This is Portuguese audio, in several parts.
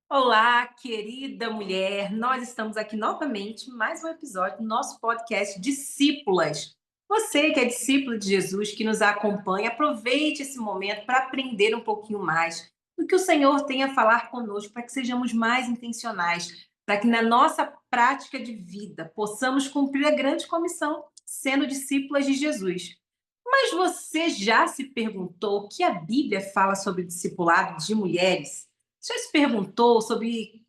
Olá, querida mulher, nós estamos aqui novamente, mais um episódio do nosso podcast Discípulas. Você que é discípulo de Jesus, que nos acompanha, aproveite esse momento para aprender um pouquinho mais do que o Senhor tem a falar conosco, para que sejamos mais intencionais, para que na nossa prática de vida possamos cumprir a grande comissão, sendo discípulas de Jesus. Mas você já se perguntou o que a Bíblia fala sobre o discipulado de mulheres? Já se perguntou sobre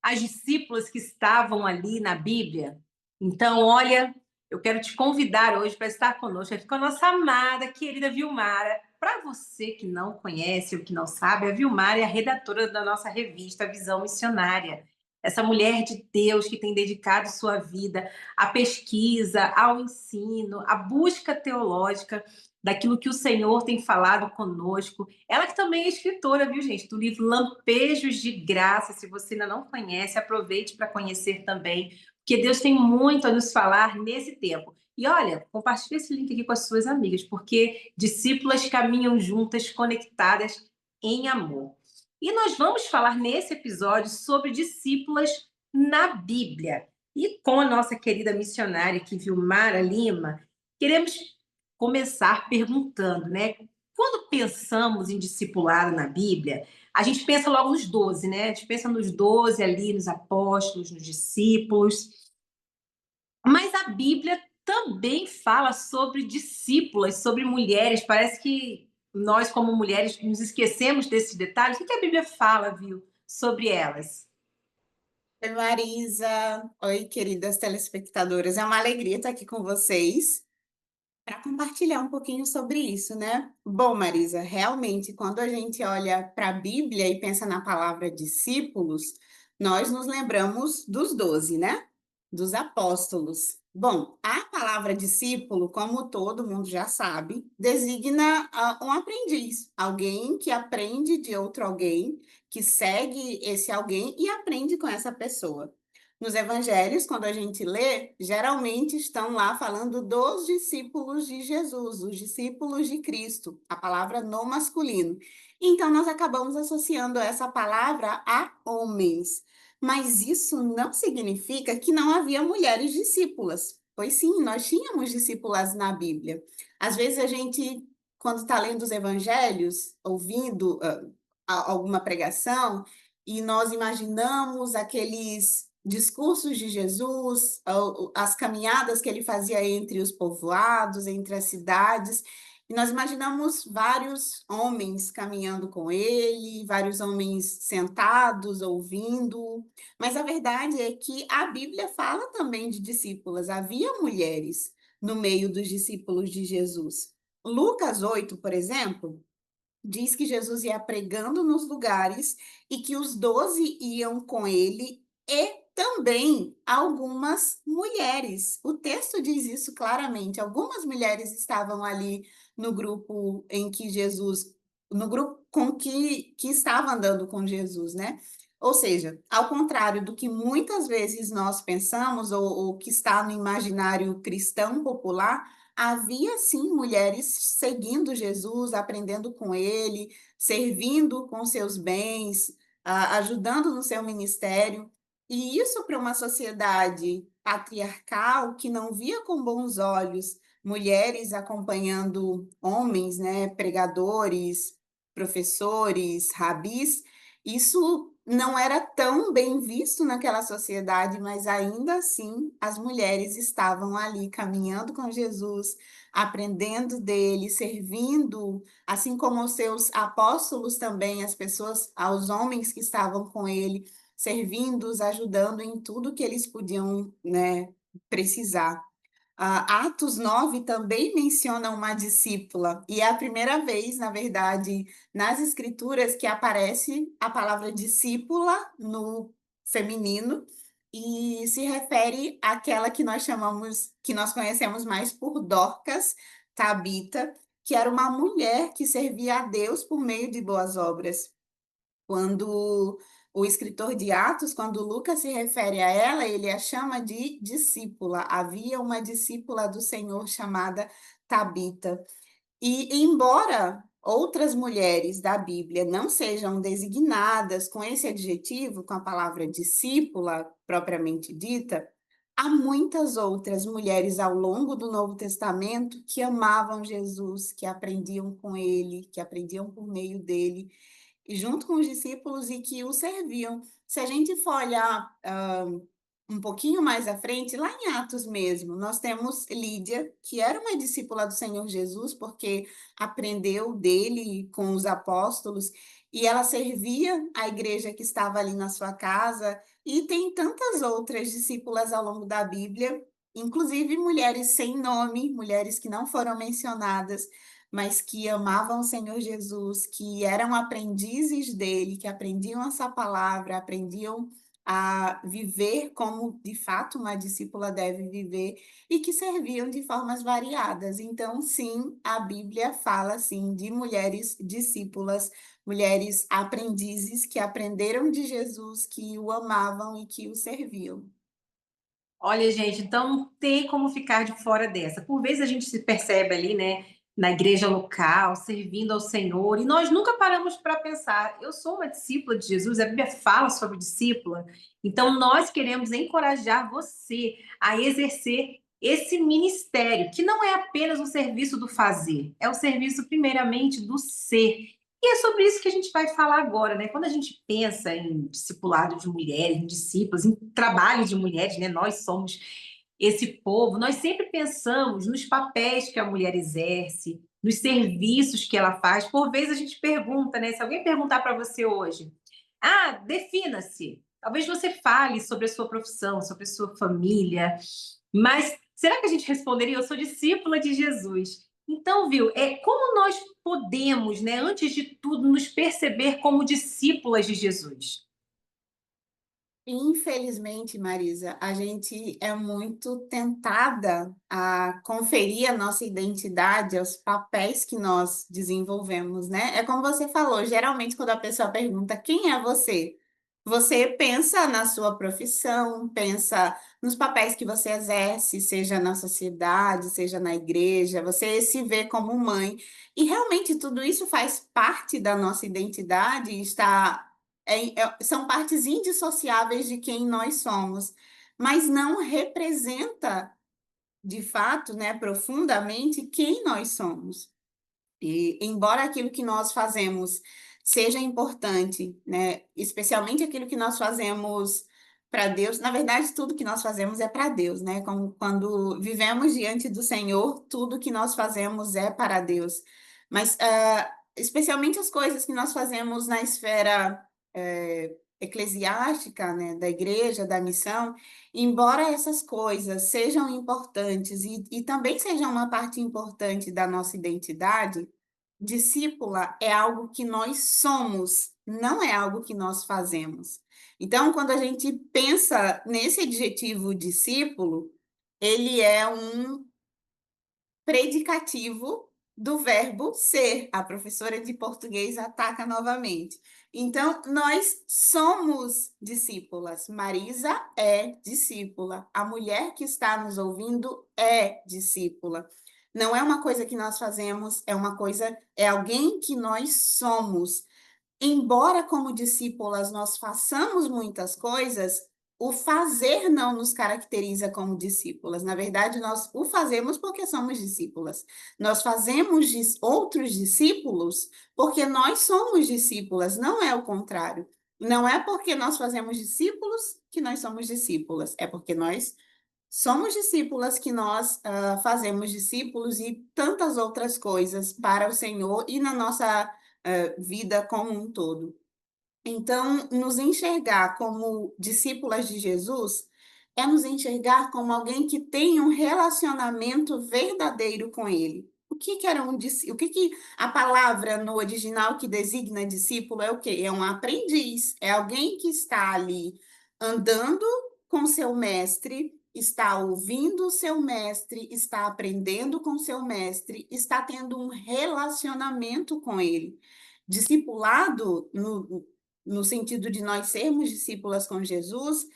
as discípulas que estavam ali na Bíblia? Então, olha, eu quero te convidar hoje para estar conosco, aqui com a nossa amada, querida Vilmara. Para você que não conhece ou que não sabe, a Vilmara é a redatora da nossa revista Visão Missionária. Essa mulher de Deus que tem dedicado sua vida à pesquisa, ao ensino, à busca teológica daquilo que o Senhor tem falado conosco. Ela que também é escritora, viu, gente, do livro Lampejos de Graça. Se você ainda não conhece, aproveite para conhecer também, porque Deus tem muito a nos falar nesse tempo. E olha, compartilhe esse link aqui com as suas amigas, porque discípulas caminham juntas, conectadas em amor. E nós vamos falar nesse episódio sobre discípulas na Bíblia. E com a nossa querida missionária aqui, Vilmara Lima, queremos começar perguntando, né? Quando pensamos em discipulado na Bíblia, a gente pensa logo nos 12, né? A gente pensa nos 12 ali, nos apóstolos, nos discípulos. Mas a Bíblia também fala sobre discípulas, sobre mulheres. Parece que nós, como mulheres, nos esquecemos desses detalhes. O que a Bíblia fala, viu, sobre elas? Oi, Marisa. Oi, queridas telespectadoras. É uma alegria estar aqui com vocês para compartilhar um pouquinho sobre isso, né? Bom, Marisa, realmente, quando a gente olha para a Bíblia e pensa na palavra discípulos, nós nos lembramos dos 12, né? Dos apóstolos. Bom, a palavra discípulo, como todo mundo já sabe, designa um aprendiz, alguém que aprende de outro alguém, que segue esse alguém e aprende com essa pessoa. Nos evangelhos, quando a gente lê, geralmente estão lá falando dos discípulos de Jesus, os discípulos de Cristo, a palavra no masculino. Então, nós acabamos associando essa palavra a homens. Mas isso não significa que não havia mulheres discípulas. Pois sim, nós tínhamos discípulas na Bíblia. Às vezes a gente, quando está lendo os evangelhos, ouvindo alguma pregação, e nós imaginamos aqueles discursos de Jesus, as caminhadas que ele fazia entre os povoados, entre as cidades, e nós imaginamos vários homens caminhando com ele, vários homens sentados, ouvindo, mas a verdade é que a Bíblia fala também de discípulas, havia mulheres no meio dos discípulos de Jesus. Lucas 8, por exemplo, diz que Jesus ia pregando nos lugares e que os 12 iam com ele e também algumas mulheres. O texto diz isso claramente. Algumas mulheres estavam ali no grupo em que Jesus, no grupo com que estava andando com Jesus, né? Ou seja, ao contrário do que muitas vezes nós pensamos, ou que está no imaginário cristão popular, havia sim mulheres seguindo Jesus, aprendendo com ele, servindo com seus bens, ajudando no seu ministério. E isso para uma sociedade patriarcal que não via com bons olhos mulheres acompanhando homens, né, pregadores, professores, rabis, isso não era tão bem visto naquela sociedade, mas ainda assim as mulheres estavam ali caminhando com Jesus, aprendendo dele, servindo, assim como os seus apóstolos também, as pessoas, aos homens que estavam com ele, servindo-os, ajudando em tudo que eles podiam, né, precisar. Atos 9 também menciona uma discípula, e é a primeira vez, na verdade, nas escrituras que aparece a palavra discípula no feminino, e se refere àquela que nós conhecemos mais por Dorcas, Tabita, que era uma mulher que servia a Deus por meio de boas obras. Quando o escritor de Atos, quando Lucas se refere a ela, ele a chama de discípula. Havia uma discípula do Senhor chamada Tabita. E embora outras mulheres da Bíblia não sejam designadas com esse adjetivo, com a palavra discípula propriamente dita, há muitas outras mulheres ao longo do Novo Testamento que amavam Jesus, que aprendiam com ele, que aprendiam por meio dele, e junto com os discípulos e que o serviam. Se a gente for olhar um pouquinho mais à frente, lá em Atos mesmo, nós temos Lídia, que era uma discípula do Senhor Jesus, porque aprendeu dele com os apóstolos, e ela servia a igreja que estava ali na sua casa, e tem tantas outras discípulas ao longo da Bíblia, inclusive mulheres sem nome, mulheres que não foram mencionadas, mas que amavam o Senhor Jesus, que eram aprendizes dele, que aprendiam essa palavra, aprendiam a viver como de fato uma discípula deve viver e que serviam de formas variadas. Então, sim, a Bíblia fala sim de mulheres discípulas, mulheres aprendizes que aprenderam de Jesus, que o amavam e que o serviam. Olha, gente, então não tem como ficar de fora dessa. Por vezes a gente se percebe ali, né, na igreja local, servindo ao Senhor, e nós nunca paramos para pensar. Eu sou uma discípula de Jesus, a Bíblia fala sobre discípula, então nós queremos encorajar você a exercer esse ministério, que não é apenas um serviço do fazer, é o serviço, primeiramente, do ser. E é sobre isso que a gente vai falar agora, né? Quando a gente pensa em discipulado de mulheres, em discípulos, em trabalho de mulheres, né? Nós somos esse povo, nós sempre pensamos nos papéis que a mulher exerce, nos serviços que ela faz. Por vezes a gente pergunta, né? Se alguém perguntar para você hoje, defina-se. Talvez você fale sobre a sua profissão, sobre a sua família, mas será que a gente responderia? Eu sou discípula de Jesus. Então, viu, como nós podemos, né, antes de tudo, nos perceber como discípulas de Jesus? Infelizmente, Marisa, a gente é muito tentada a conferir a nossa identidade aos papéis que nós desenvolvemos, né? É como você falou, geralmente quando a pessoa pergunta quem é você, você pensa na sua profissão, pensa nos papéis que você exerce, seja na sociedade, seja na igreja, você se vê como mãe. E realmente tudo isso faz parte da nossa identidade, e está são partes indissociáveis de quem nós somos, mas não representa, de fato, né, profundamente, quem nós somos. E, embora aquilo que nós fazemos seja importante, né, especialmente aquilo que nós fazemos para Deus, na verdade, tudo que nós fazemos é para Deus, né? Como quando vivemos diante do Senhor, tudo que nós fazemos é para Deus. Mas, especialmente as coisas que nós fazemos na esfera eclesiástica, né, da igreja, da missão, embora essas coisas sejam importantes e também sejam uma parte importante da nossa identidade, discípula é algo que nós somos, não é algo que nós fazemos. Então, quando a gente pensa nesse adjetivo discípulo, ele é um predicativo do verbo ser. A professora de português ataca novamente. Então, nós somos discípulas. Marisa é discípula. A mulher que está nos ouvindo é discípula. Não é uma coisa que nós fazemos, é alguém que nós somos. Embora, como discípulas, nós façamos muitas coisas, o fazer não nos caracteriza como discípulas. Na verdade, nós o fazemos porque somos discípulas. Nós fazemos outros discípulos porque nós somos discípulas, não é o contrário. Não é porque nós fazemos discípulos que nós somos discípulas, é porque nós somos discípulas que nós fazemos discípulos e tantas outras coisas para o Senhor e na nossa vida como um todo. Então, nos enxergar como discípulas de Jesus é nos enxergar como alguém que tem um relacionamento verdadeiro com Ele. O que que era o que que a palavra no original que designa discípulo é o quê? É um aprendiz, é alguém que está ali andando com seu mestre, está ouvindo o seu mestre, está aprendendo com seu mestre, está tendo um relacionamento com ele. Discipulado, no sentido de nós sermos discípulas com Jesus,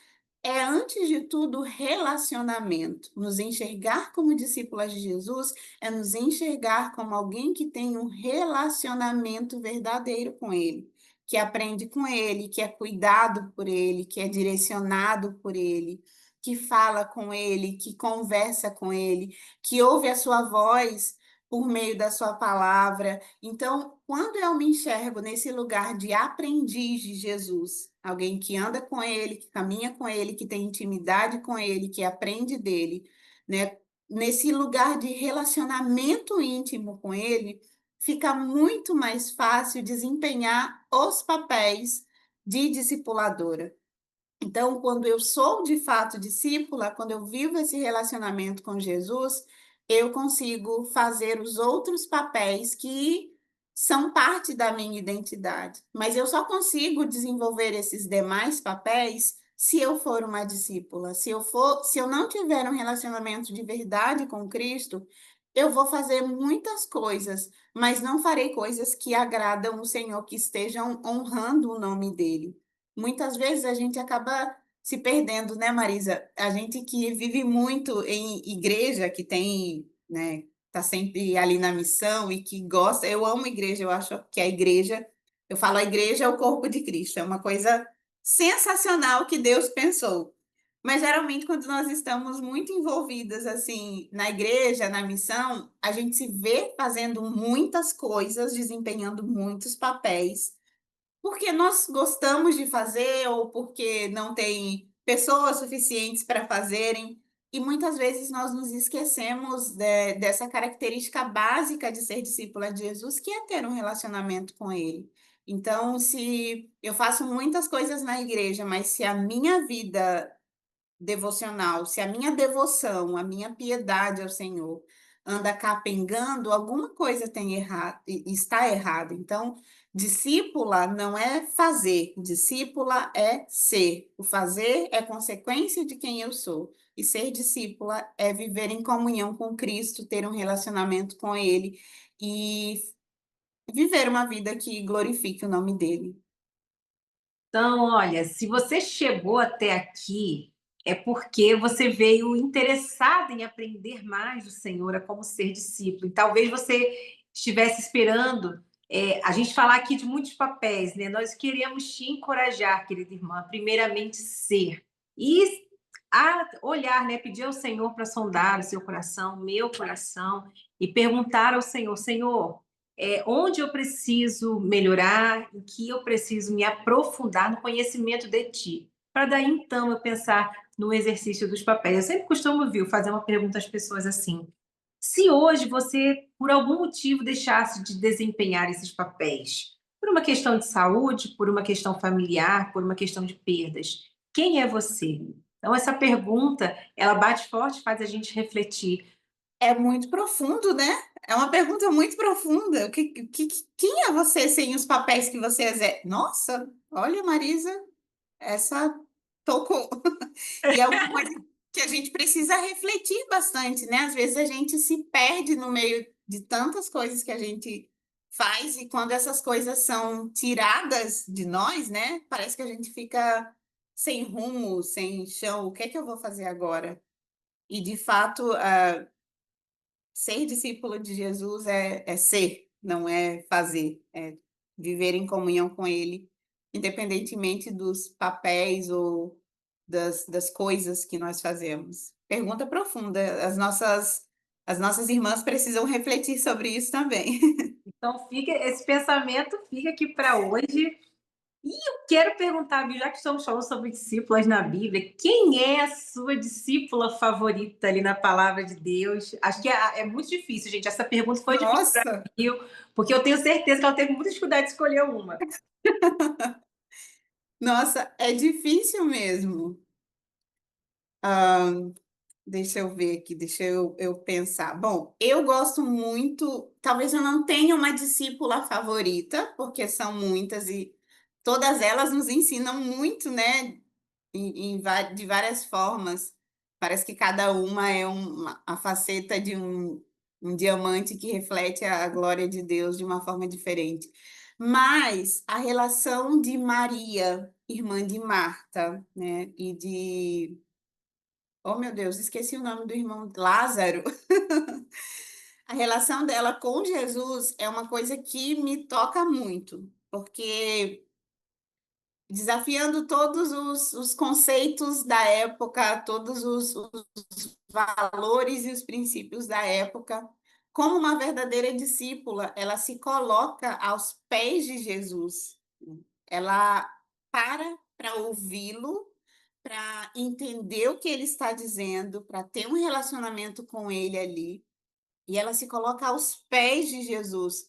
é, antes de tudo, relacionamento. Nos enxergar como discípulas de Jesus é nos enxergar como alguém que tem um relacionamento verdadeiro com Ele, que aprende com Ele, que é cuidado por Ele, que é direcionado por Ele, que fala com Ele, que conversa com Ele, que ouve a sua voz por meio da sua palavra. Então, quando eu me enxergo nesse lugar de aprendiz de Jesus, alguém que anda com ele, que caminha com ele, que tem intimidade com ele, que aprende dele, né? Nesse lugar de relacionamento íntimo com ele, fica muito mais fácil desempenhar os papéis de discipuladora. Então, quando eu sou de fato discípula, quando eu vivo esse relacionamento com Jesus, eu consigo fazer os outros papéis que são parte da minha identidade. Mas eu só consigo desenvolver esses demais papéis se eu for uma discípula. Se eu não tiver um relacionamento de verdade com Cristo, eu vou fazer muitas coisas, mas não farei coisas que agradam o Senhor, que estejam honrando o nome dele. Muitas vezes a gente acaba se perdendo, né, Marisa? A gente que vive muito em igreja, que tem, né, tá sempre ali na missão e que gosta. Eu amo igreja, eu acho que a igreja, eu falo a igreja é o corpo de Cristo, é uma coisa sensacional que Deus pensou. Mas geralmente quando nós estamos muito envolvidas assim na igreja, na missão, a gente se vê fazendo muitas coisas, desempenhando muitos papéis porque nós gostamos de fazer ou porque não tem pessoas suficientes para fazerem. E muitas vezes nós nos esquecemos dessa característica básica de ser discípula de Jesus, que é ter um relacionamento com Ele. Então, se eu faço muitas coisas na igreja, mas se a minha vida devocional, se a minha devoção, a minha piedade ao Senhor anda capengando, alguma coisa tem errado, está errada. Então, discípula não é fazer, discípula é ser. O fazer é consequência de quem eu sou. E ser discípula é viver em comunhão com Cristo, ter um relacionamento com Ele e viver uma vida que glorifique o nome dele. Então, olha, se você chegou até aqui, é porque você veio interessada em aprender mais do Senhor, a como ser discípulo. E talvez você estivesse esperando a gente falar aqui de muitos papéis, né? Nós queremos te encorajar, querida irmã, primeiramente ser. E a olhar, né? Pedir ao Senhor para sondar o seu coração, meu coração, e perguntar ao Senhor, Senhor, onde eu preciso melhorar, em que eu preciso me aprofundar no conhecimento de ti, para daí então eu pensar no exercício dos papéis. Eu sempre costumo, viu, fazer uma pergunta às pessoas assim: se hoje você, por algum motivo, deixasse de desempenhar esses papéis, por uma questão de saúde, por uma questão familiar, por uma questão de perdas, quem é você? Então, essa pergunta, ela bate forte, faz a gente refletir. É muito profundo, né? É uma pergunta muito profunda. Quem é você sem os papéis que você exerce? Nossa, olha, Marisa, essa tocou. E é uma coisa que a gente precisa refletir bastante, né? Às vezes a gente se perde no meio de tantas coisas que a gente faz, e quando essas coisas são tiradas de nós, né? Parece que a gente fica sem rumo, sem chão. O que é que eu vou fazer agora? E de fato, ser discípulo de Jesus é ser, não é fazer, é viver em comunhão com Ele, independentemente dos papéis ou das coisas que nós fazemos. Pergunta profunda, as nossas irmãs precisam refletir sobre isso também. Então, fica esse pensamento fica aqui para hoje. E eu quero perguntar, viu, já que estamos falando sobre discípulas na Bíblia, quem é a sua discípula favorita ali na palavra de Deus? Acho que é muito difícil, gente. Essa pergunta foi difícil para Nossa, mim, porque eu tenho certeza que ela teve muita dificuldade de escolher uma. nossa, é difícil mesmo. Deixa eu ver aqui, deixa eu pensar. Bom, eu gosto muito, talvez eu não tenha uma discípula favorita, porque são muitas e todas elas nos ensinam muito, né? de várias formas. Parece que cada uma é a faceta de um diamante que reflete a glória de Deus de uma forma diferente. Mas a relação de Maria, irmã de Marta, né, e de... Oh, meu Deus, esqueci o nome do irmão Lázaro. A relação dela com Jesus é uma coisa que me toca muito, porque desafiando todos os conceitos da época, todos os valores e os princípios da época. Como uma verdadeira discípula, ela se coloca aos pés de Jesus. Ela para ouvi-lo, para entender o que ele está dizendo, para ter um relacionamento com ele ali. E ela se coloca aos pés de Jesus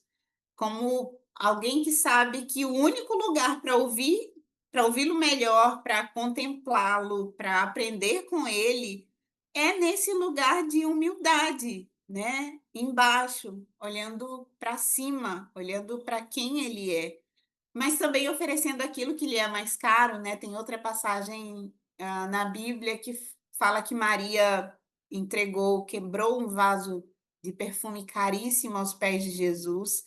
como alguém que sabe que o único lugar para ouvi-lo melhor, para contemplá-lo, para aprender com ele, é nesse lugar de humildade, né? Embaixo, olhando para cima, olhando para quem ele é, mas também oferecendo aquilo que lhe é mais caro, né? Tem outra passagem na Bíblia que fala que Maria quebrou um vaso de perfume caríssimo aos pés de Jesus,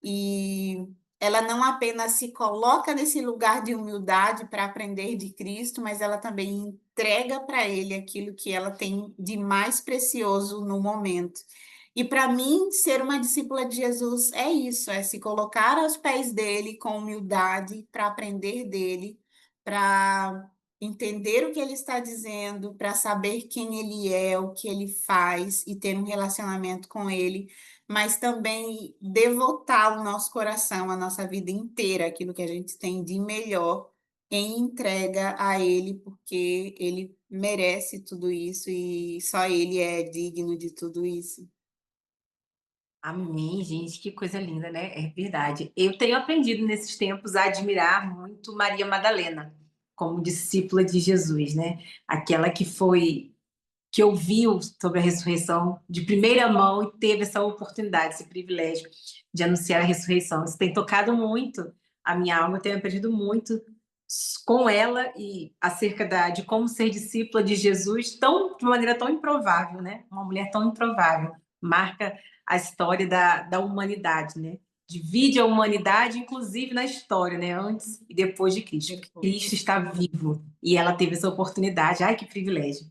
e ela não apenas se coloca nesse lugar de humildade para aprender de Cristo, mas ela também entrega para ele aquilo que ela tem de mais precioso no momento. E para mim, ser uma discípula de Jesus é isso, é se colocar aos pés dele com humildade para aprender dele, para entender o que ele está dizendo, para saber quem ele é, o que ele faz e ter um relacionamento com ele, mas também devotar o nosso coração, a nossa vida inteira, aquilo que a gente tem de melhor, em entrega a Ele, porque Ele merece tudo isso e só Ele é digno de tudo isso. Amém, gente, que coisa linda, né? É verdade. Eu tenho aprendido nesses tempos a admirar muito Maria Madalena como discípula de Jesus, né? Aquela que ouviu sobre a ressurreição de primeira mão e teve essa oportunidade, esse privilégio de anunciar a ressurreição. Isso tem tocado muito a minha alma, eu tenho aprendido muito com ela e acerca de como ser discípula de Jesus de maneira tão improvável, né? Uma mulher tão improvável. Marca a história da humanidade, né? Divide a humanidade, inclusive na história, né? Antes e depois de Cristo. Porque Cristo está vivo e ela teve essa oportunidade. Ai, que privilégio.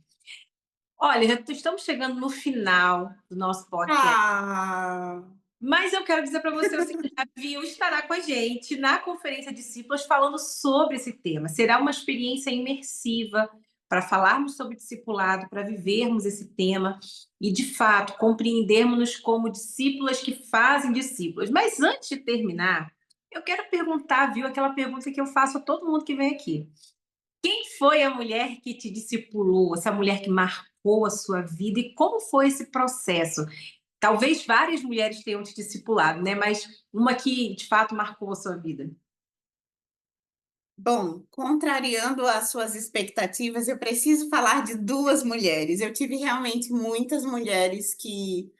Olha, já estamos chegando no final do nosso podcast, Ah, mas eu quero dizer para você o seguinte: a Viu estará com a gente na Conferência Discípulas falando sobre esse tema. Será uma experiência imersiva para falarmos sobre discipulado, para vivermos esse tema e, de fato, compreendermos-nos como discípulas que fazem discípulos. Mas antes de terminar, eu quero perguntar, Viu, aquela pergunta que eu faço a todo mundo que vem aqui. Quem foi a mulher que te discipulou, essa mulher que marcou a sua vida e como foi esse processo? Talvez várias mulheres tenham te discipulado, né, mas uma que de fato marcou a sua vida. bom, contrariando as suas expectativas, eu preciso falar de duas mulheres. Eu tive realmente muitas mulheres que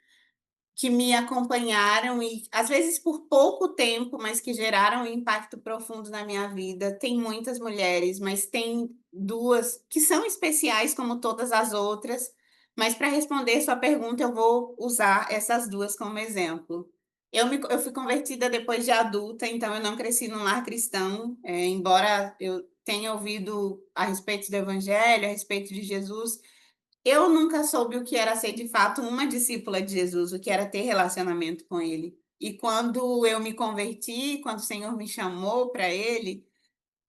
me acompanharam e às vezes por pouco tempo, mas que geraram um impacto profundo na minha vida. Tem muitas mulheres, mas tem duas que são especiais como todas as outras. Mas para responder sua pergunta, eu vou usar essas duas como exemplo. Eu fui convertida depois de adulta, então eu não cresci num lar cristão, embora eu tenha ouvido a respeito do Evangelho, a respeito de Jesus. Eu nunca soube o que era ser de fato uma discípula de Jesus, o que era ter relacionamento com ele. E quando eu me converti, quando o Senhor me chamou para ele,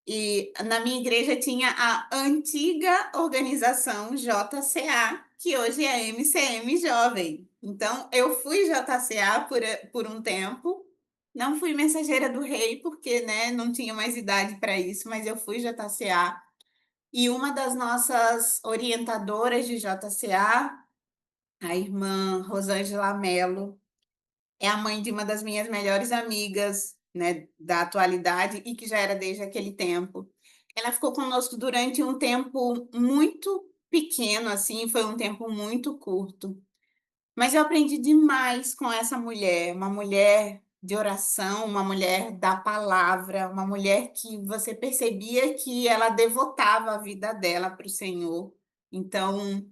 e na minha igreja tinha a antiga organização JCA, que hoje é MCM Jovem. Então, eu fui JCA por um tempo. Não fui mensageira do rei, porque, né, não tinha mais idade para isso, mas eu fui JCA. E uma das nossas orientadoras de JCA, a irmã Rosângela Mello, é a mãe de uma das minhas melhores amigas, né, da atualidade e que já era desde aquele tempo. Ela ficou conosco durante um tempo muito pequeno, assim, foi um tempo muito curto. Mas eu aprendi demais com essa mulher, uma mulher de oração, uma mulher da palavra, uma mulher que você percebia que ela devotava a vida dela para o Senhor. Então,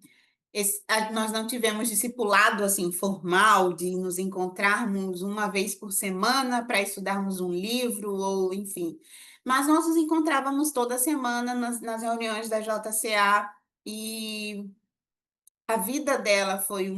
nós não tivemos discipulado assim formal de nos encontrarmos uma vez por semana para estudarmos um livro ou enfim, mas nós nos encontrávamos toda semana nas reuniões da JCA e a vida dela foi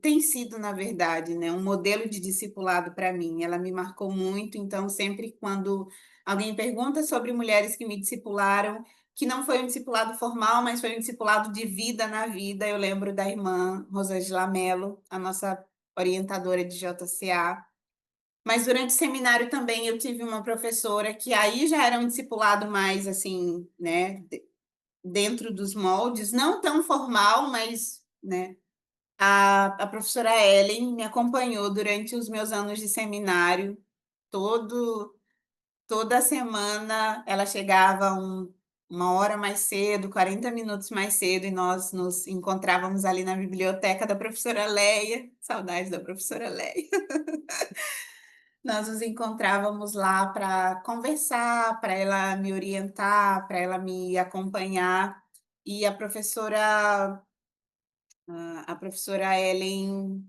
tem sido, na verdade, né, um modelo de discipulado para mim. Ela me marcou muito, então sempre quando alguém pergunta sobre mulheres que me discipularam, que não foi um discipulado formal, mas foi um discipulado de vida na vida, eu lembro da irmã Rosângela Mello, a nossa orientadora de JCA. Mas durante o seminário também eu tive uma professora que aí já era um discipulado mais assim, né, dentro dos moldes, não tão formal, mas, né, a professora Ellen me acompanhou durante os meus anos de seminário, todo toda semana ela chegava uma hora mais cedo, 40 minutos mais cedo, e nós nos encontrávamos ali na biblioteca da professora Leia, saudades da professora Leia. Nós nos encontrávamos lá para conversar, para ela me orientar, para ela me acompanhar, e a professora Ellen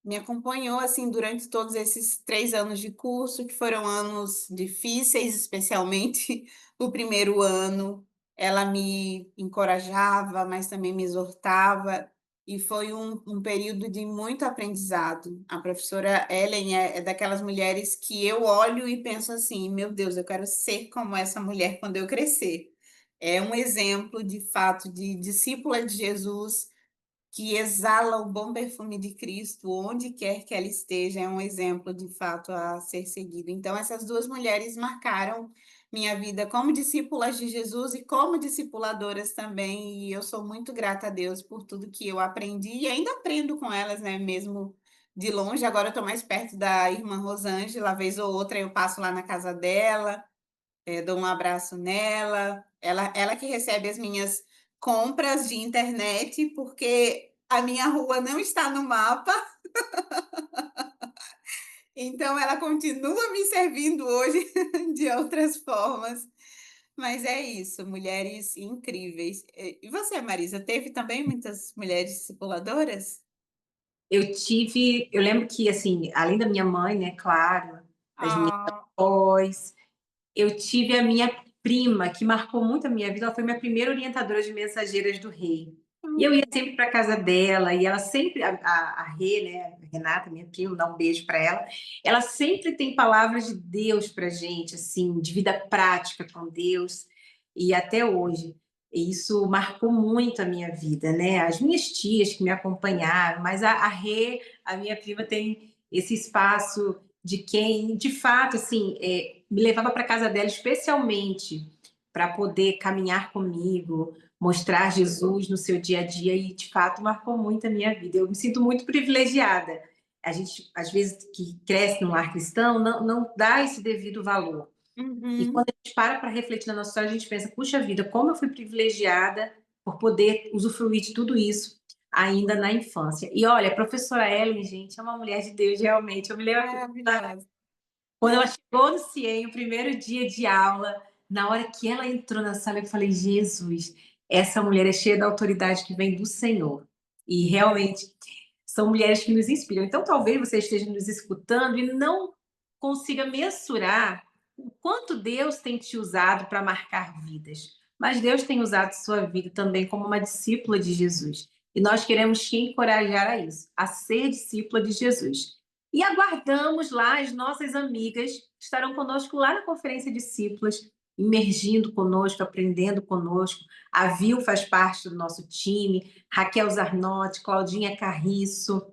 me acompanhou, assim, durante todos esses 3 anos de curso, que foram anos difíceis, especialmente o primeiro ano. Ela me encorajava, mas também me exortava, e foi um período de muito aprendizado. A professora Ellen é daquelas mulheres que eu olho e penso assim: "Meu Deus, eu quero ser como essa mulher quando eu crescer". É um exemplo, de fato, de discípula de Jesus, que exala o bom perfume de Cristo onde quer que ela esteja, é um exemplo de fato a ser seguido. Então essas 2 mulheres marcaram minha vida como discípulas de Jesus e como discipuladoras também, e eu sou muito grata a Deus por tudo que eu aprendi e ainda aprendo com elas, né, mesmo de longe. Agora eu estou mais perto da irmã Rosângela, vez ou outra eu passo lá na casa dela, dou um abraço nela, ela que recebe as minhas compras de internet, porque a minha rua não está no mapa, então ela continua me servindo hoje de outras formas. Mas é isso, mulheres incríveis. E você, Marisa, teve também muitas mulheres discipuladoras? Eu lembro que, assim, além da minha mãe, né, claro, as minhas Ah, avós, eu tive a minha prima, que marcou muito a minha vida, ela foi minha primeira orientadora de mensageiras do rei. E eu ia hum, sempre para casa dela, e ela sempre, a Rê, né, a Renata, minha prima, dá um beijo para ela sempre tem palavras de Deus para gente, assim, de vida prática com Deus, e até hoje. E isso marcou muito a minha vida, né? As minhas tias que me acompanharam, mas a Rê, a minha prima, tem esse espaço de quem, de fato, assim, me levava para casa dela especialmente para poder caminhar comigo, mostrar Jesus no seu dia a dia e, de fato, marcou muito a minha vida. Eu me sinto muito privilegiada. A gente, às vezes, que cresce num lar cristão, não dá esse devido valor. E uhum. quando a gente para refletir na nossa história, a gente pensa, puxa vida, como eu fui privilegiada por poder usufruir de tudo isso ainda na infância. E olha, a professora Ellen, gente, é uma mulher de Deus, realmente. Eu me lembro Maravilhosa. quando ela chegou no CIEM, o primeiro dia de aula, na hora que ela entrou na sala, eu falei: Jesus, essa mulher é cheia da autoridade que vem do Senhor. E realmente são mulheres que nos inspiram. Então, talvez você esteja nos escutando e não consiga mensurar o quanto Deus tem te usado para marcar vidas. Mas Deus tem usado sua vida também como uma discípula de Jesus. E nós queremos te encorajar a isso, a ser discípula de Jesus. E aguardamos lá as nossas amigas que estarão conosco lá na Conferência Discípulas, imergindo conosco, aprendendo conosco. A Vil faz parte do nosso time, Raquel Zarnotti, Claudinha Carriço,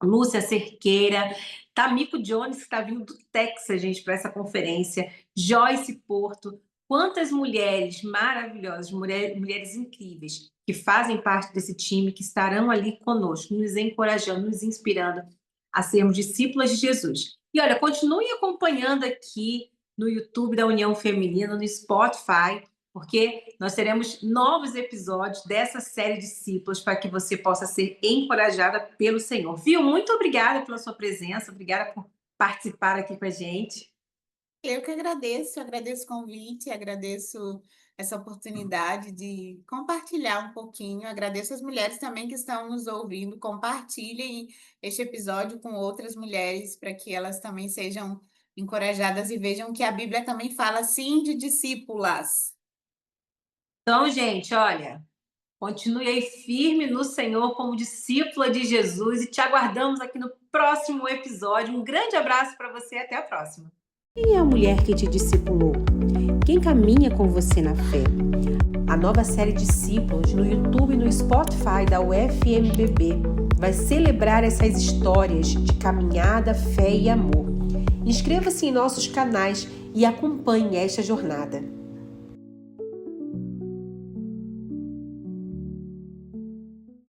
Lúcia Cerqueira, Tamiko Jones, que está vindo do Texas, gente, para essa conferência, Joyce Porto. Quantas mulheres maravilhosas, mulheres incríveis, que fazem parte desse time, que estarão ali conosco, nos encorajando, nos inspirando a sermos discípulas de Jesus. E olha, continue acompanhando aqui no YouTube da União Feminina, no Spotify, porque nós teremos novos episódios dessa série de discípulos para que você possa ser encorajada pelo Senhor. Viu? Muito obrigada pela sua presença, obrigada por participar aqui com a gente. Eu que agradeço o convite, agradeço essa oportunidade de compartilhar um pouquinho. Agradeço as mulheres também que estão nos ouvindo. Compartilhem este episódio com outras mulheres para que elas também sejam encorajadas e vejam que a Bíblia também fala sim de discípulas. Então, gente, olha, continue aí firme no Senhor como discípula de Jesus e te aguardamos aqui no próximo episódio. Um grande abraço para você e até a próxima. Quem é a mulher que te discipulou? Quem caminha com você na fé? A nova série Discípulos no YouTube e no Spotify da UFMBB vai celebrar essas histórias de caminhada, fé e amor. Inscreva-se em nossos canais e acompanhe esta jornada.